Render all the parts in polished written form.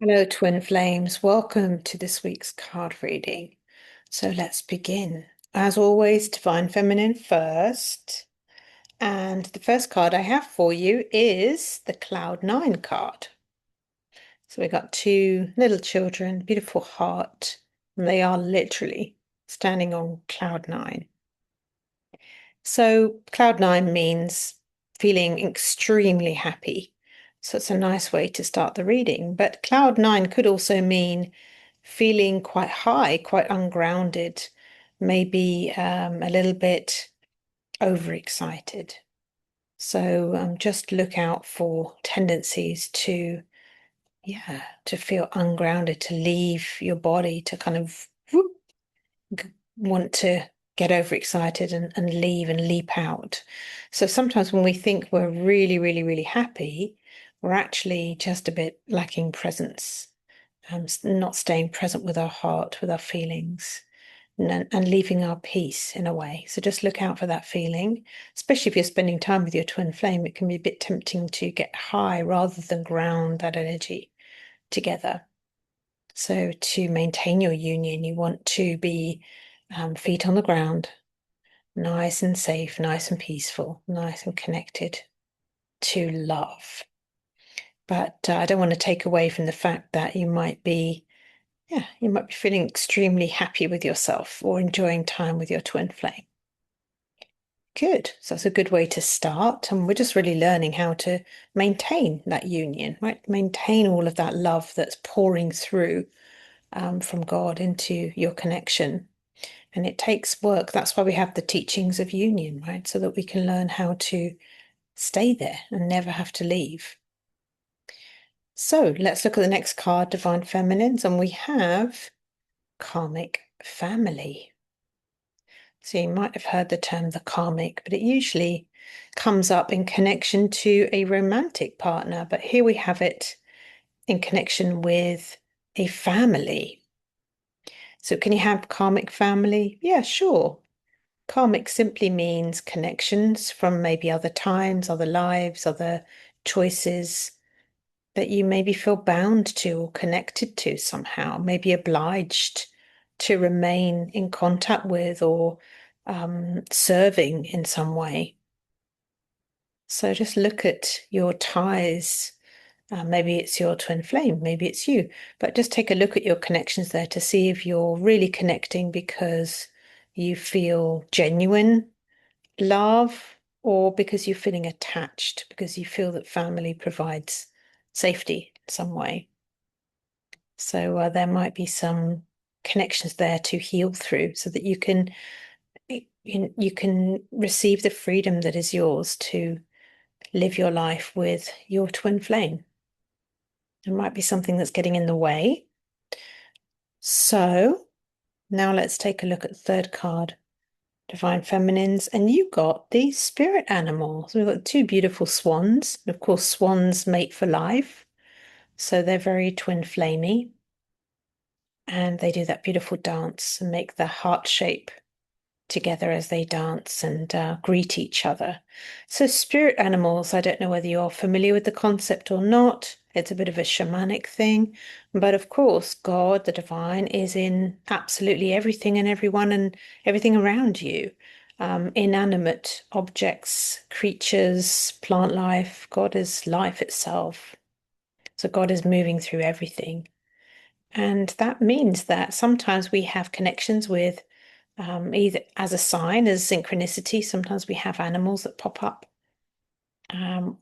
Hello, Twin Flames. Welcome to this week's card reading. So let's begin. As always, Divine Feminine first. And the first card I have for you is the Cloud 9 card. So we got two little children, beautiful heart, and they are literally standing on Cloud 9. So Cloud 9 means feeling extremely happy. So it's a nice way to start the reading. But Cloud 9 could also mean feeling quite high, quite ungrounded, maybe a little bit overexcited. So just look out for tendencies to feel ungrounded, to leave your body, to kind of want to get overexcited and leave and leap out. So sometimes when we think we're really, really, really happy, we're actually just a bit lacking presence, not staying present with our heart, with our feelings, and leaving our peace in a way. So just look out for that feeling, especially if you're spending time with your twin flame. It can be a bit tempting to get high rather than ground that energy together. So to maintain your union, you want to be feet on the ground, nice and safe, nice and peaceful, nice and connected to love. But I don't want to take away from the fact that you might be feeling extremely happy with yourself or enjoying time with your twin flame. Good. So that's a good way to start. And we're just really learning how to maintain that union, right? Maintain all of that love that's pouring through from God into your connection. And it takes work. That's why we have the teachings of union, right? So that we can learn how to stay there and never have to leave. So let's look at the next card, Divine Feminines, and we have Karmic Family. So you might have heard the term the karmic, but it usually comes up in connection to a romantic partner. But here we have it in connection with a family. So can you have karmic family? Yeah, sure. Karmic simply means connections from maybe other times, other lives, other choices that you maybe feel bound to or connected to somehow, maybe obliged to remain in contact with or serving in some way. So just look at your ties. Maybe it's your twin flame, maybe it's you, but just take a look at your connections there to see if you're really connecting because you feel genuine love or because you're feeling attached, because you feel that family provides safety in some way. So there might be some connections there to heal through so that you can receive the freedom that is yours to live your life with your twin flame. There might be something that's getting in the way. So now let's take a look at the third card, Divine Feminines, and you got the spirit animals. We've got two beautiful swans. Of course, swans mate for life, so they're very twin flamey, and they do that beautiful dance and make the heart shape together as they dance and greet each other. So, spirit animals, I don't know whether you're familiar with the concept or not. It's a bit of a shamanic thing. But of course, God, the divine, is in absolutely everything and everyone and everything around you. Inanimate objects, creatures, plant life. God is life itself. So, God is moving through everything. And that means that sometimes we have connections with either as a sign, as synchronicity. Sometimes we have animals that pop up,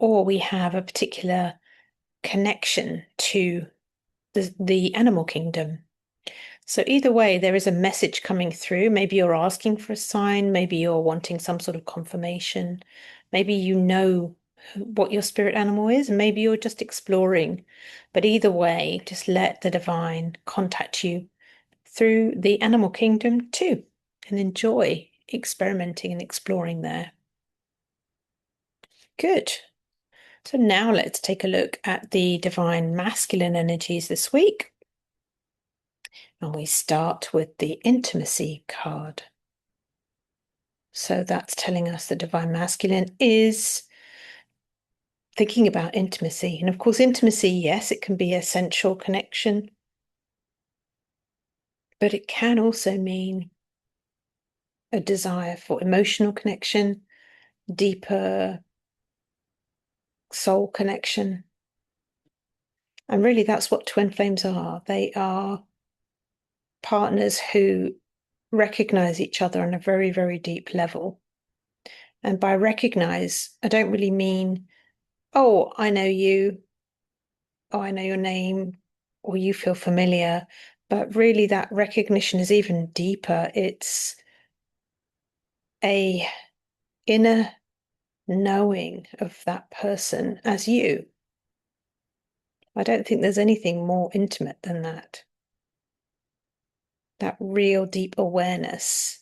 or we have a particular connection to the animal kingdom. So either way, there is a message coming through. Maybe you're asking for a sign, maybe you're wanting some sort of confirmation, maybe you know what your spirit animal is, and maybe you're just exploring. But either way, just let the divine contact you through the animal kingdom too, and enjoy experimenting and exploring there. Good. So now let's take a look at the divine masculine energies this week. And we start with the intimacy card. So that's telling us the divine masculine is thinking about intimacy. And of course, intimacy, yes, it can be a sensual connection, but it can also mean a desire for emotional connection, deeper soul connection. And really, that's what twin flames are. They are partners who recognize each other on a very, very deep level. And by recognize, I don't really mean, oh, I know you, oh, I know your name, or you feel familiar. But really, that recognition is even deeper. It's a inner knowing of that person as you. I don't think there's anything more intimate than that. That real deep awareness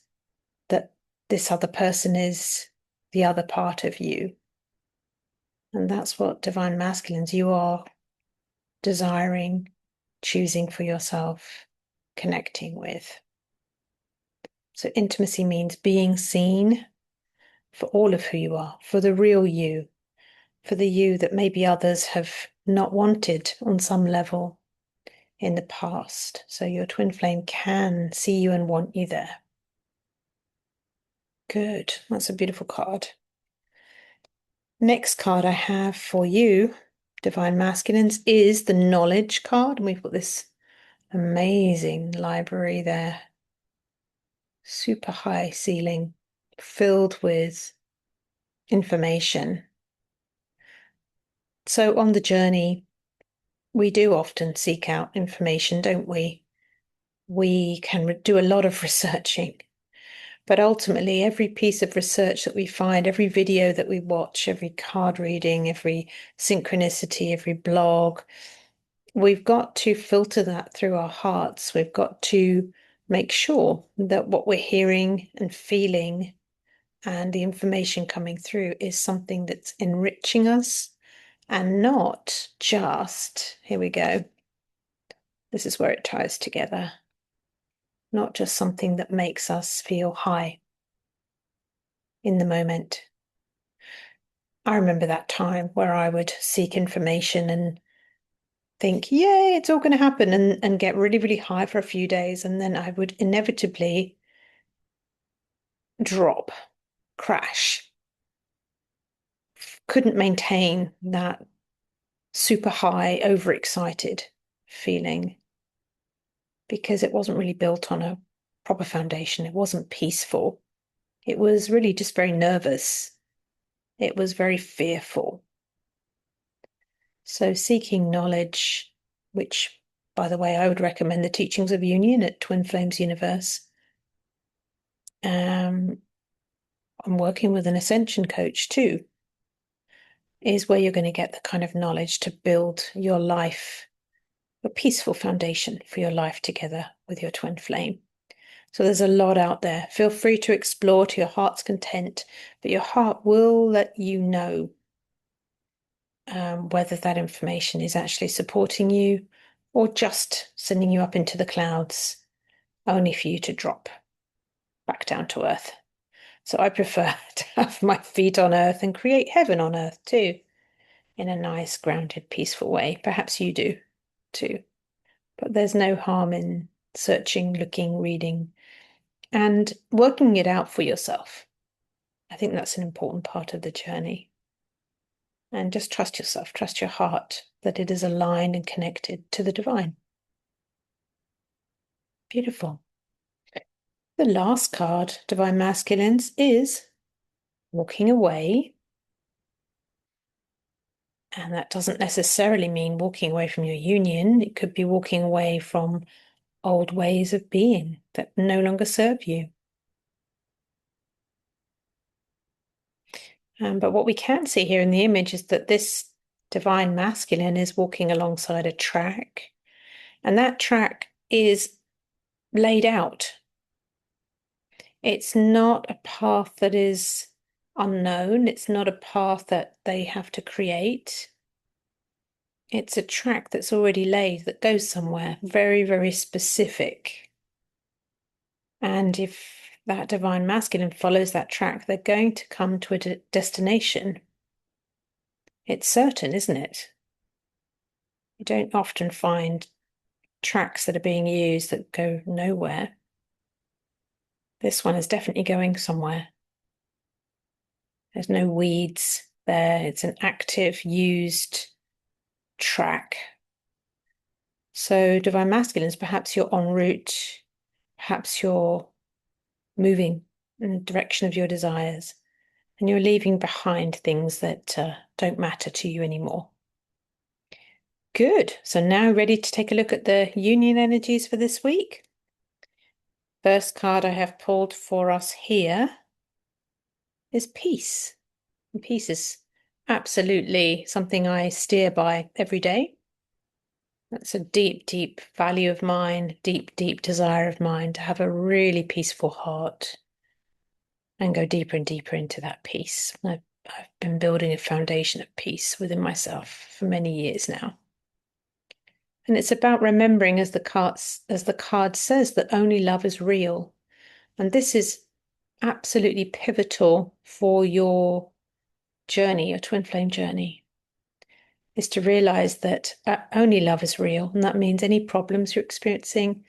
that this other person is the other part of you. And that's what divine masculines, you are desiring, choosing for yourself, connecting with. So intimacy means being seen for all of who you are, for the real you, for the you that maybe others have not wanted on some level in the past. So your twin flame can see you and want you there. Good. That's a beautiful card. Next card I have for you, Divine Masculines, is the Knowledge card. And we've got this amazing library there. Super high ceiling, filled with information. So on the journey, we do often seek out information, don't we? We can do a lot of researching. But ultimately, every piece of research that we find, every video that we watch, every card reading, every synchronicity, every blog, we've got to filter that through our hearts. We've got to make sure that what we're hearing and feeling and the information coming through is something that's enriching us and not just, here we go, this is where it ties together, not just something that makes us feel high in the moment. I remember that time where I would seek information and think, yay, it's all going to happen, and get really, really high for a few days. And then I would inevitably drop, crash, couldn't maintain that super high, overexcited feeling because it wasn't really built on a proper foundation. It wasn't peaceful. It was really just very nervous. It was very fearful. So seeking knowledge, which, by the way, I would recommend the Teachings of Union at Twin Flames Universe. I'm working with an ascension coach too, is where you're going to get the kind of knowledge to build your life, a peaceful foundation for your life together with your twin flame. So there's a lot out there. Feel free to explore to your heart's content, but your heart will let you know whether that information is actually supporting you or just sending you up into the clouds, only for you to drop back down to earth. So I prefer to have my feet on earth and create heaven on earth too, in a nice, grounded, peaceful way. Perhaps you do too. But there's no harm in searching, looking, reading, and working it out for yourself. I think that's an important part of the journey. And just trust yourself, trust your heart that it is aligned and connected to the divine. Beautiful. The last card, Divine Masculines, is walking away. And that doesn't necessarily mean walking away from your union. It could be walking away from old ways of being that no longer serve you. But what we can see here in the image is that this divine masculine is walking alongside a track, and that track is laid out. It's not a path that is unknown. It's not a path that they have to create. It's a track that's already laid that goes somewhere very, very specific. And if that divine masculine follows that track, they're going to come to a destination. It's certain, isn't it? You don't often find tracks that are being used that go nowhere. This one is definitely going somewhere. There's no weeds there. It's an active, used track. So divine masculines, perhaps you're en route, perhaps you're moving in the direction of your desires, and you're leaving behind things that don't matter to you anymore. Good. So now ready to take a look at the union energies for this week. First card I have pulled for us here is peace. And peace is absolutely something I steer by every day. That's a deep, deep value of mine, deep, deep desire of mine to have a really peaceful heart and go deeper and deeper into that peace. I've been building a foundation of peace within myself for many years now. And it's about remembering, as the card says, that only love is real. And this is absolutely pivotal for your journey, your twin flame journey, is to realize that only love is real. And that means any problems you're experiencing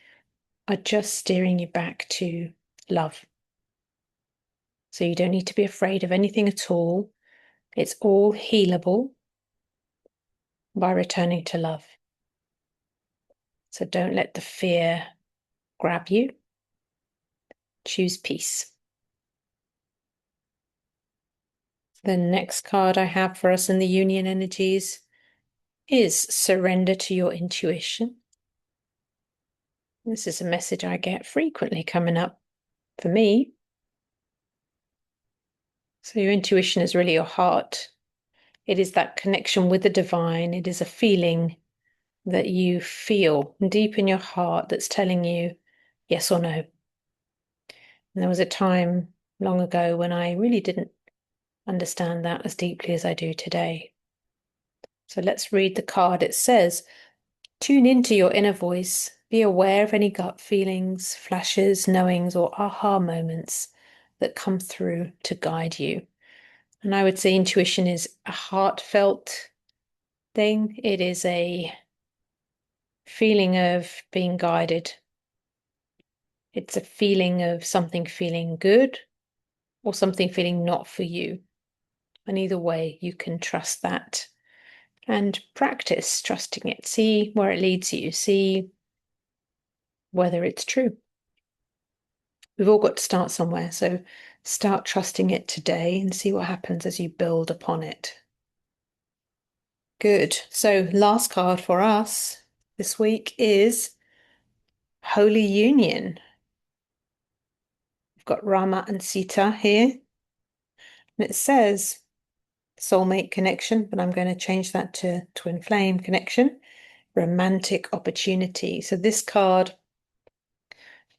are just steering you back to love. So you don't need to be afraid of anything at all. It's all healable by returning to love. So don't let the fear grab you. Choose peace. The next card I have for us in the union energies is surrender to your intuition. This is a message I get frequently coming up for me. So your intuition is really your heart. It is that connection with the divine. It is a feeling that you feel deep in your heart that's telling you yes or no. And there was a time long ago when I really didn't understand that as deeply as I do today. So let's read the card. It says, tune into your inner voice. Be aware of any gut feelings, flashes, knowings, or aha moments that come through to guide you. And I would say intuition is a heartfelt thing. It is a feeling of being guided. It's a feeling of something feeling good or something feeling not for you. And either way, you can trust that and practice trusting it. See where it leads you. See whether it's true. We've all got to start somewhere. So start trusting it today and see what happens as you build upon it. Good. So last card for us this week is Holy Union. We've got Rama and Sita here. And it says soulmate connection, but I'm going to change that to twin flame connection, romantic opportunity. So this card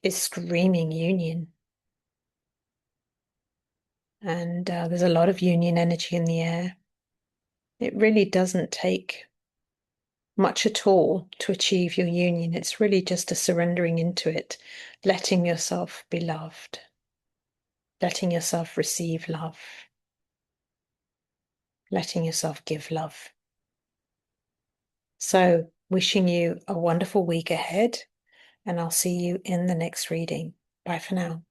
is screaming union. And there's a lot of union energy in the air. It really doesn't take much at all to achieve your union. It's really just a surrendering into it, letting yourself be loved, letting yourself receive love, letting yourself give love. So, wishing you a wonderful week ahead, and I'll see you in the next reading. Bye for now.